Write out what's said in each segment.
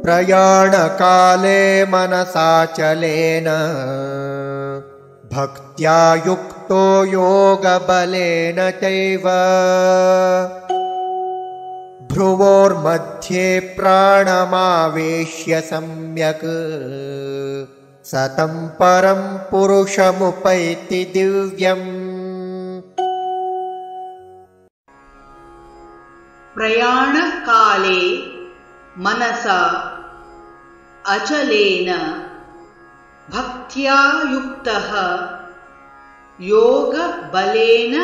प्रयाणकाले मनसाचलेन भक्त्या युक्तो योगबलेन चैव भ्रुवोर्मध्ये प्राणमावेश्य सम्यक् सतं परं पुरुषमुपैति दिव्यम्। प्रयाणकाले मनसा अचलेन भक्त्या युक्तः योगबलेन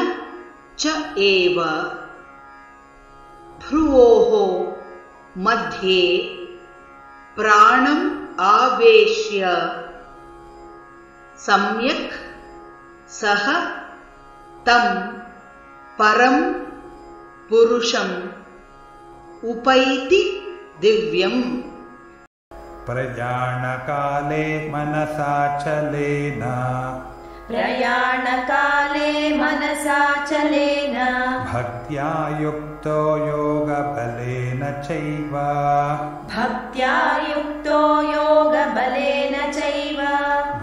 च एव भ्रुवोः मध्ये प्राणम् आवेश्य सम्यक् सः तं परं पुरुषम् उपैति दिव्यम्। प्रयाणकाले मनसाचलेन भक्त्या युक्तो योगबलेन चैव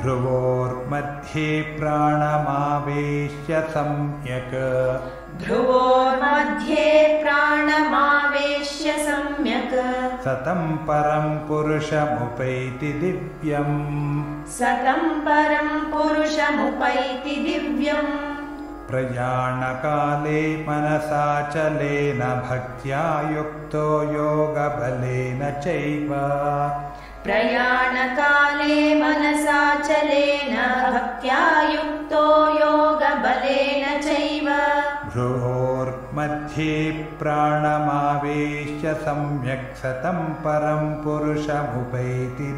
भ्रुवोर्मध्ये प्राणमावेश्य सम्यक् सतं परं पुरुषमुपैति दिव्यम्। प्रयाणकाले मनसाचलेन भक्त्या युक्तो योगबलेन चैव भ्रुवोर्मध्ये प्राणमावेश्य सम्यक् सतं परं पुरुषमुपैति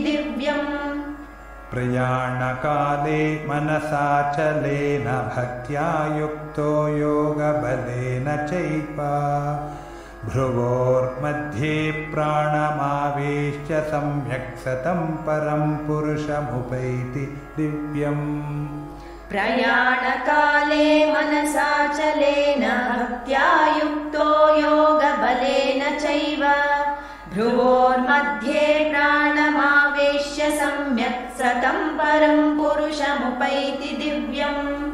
दिव्यम्। प्रयाणकाले मनसाचलेन भक्त्या युक्तो योगबलेन चैव भ्रुवोर्मध्ये प्राणमावेश्य सम्यक् सतं परं पुरुषमुपैति दिव्यम्। प्रयाणकाले मनसाचलेन भक्त्या युक्तो योगबलेन चैव भ्रुवोर्मध्ये प्राणमावेश्य सम्यक् सतं परं पुरुषमुपैति दिव्यम्।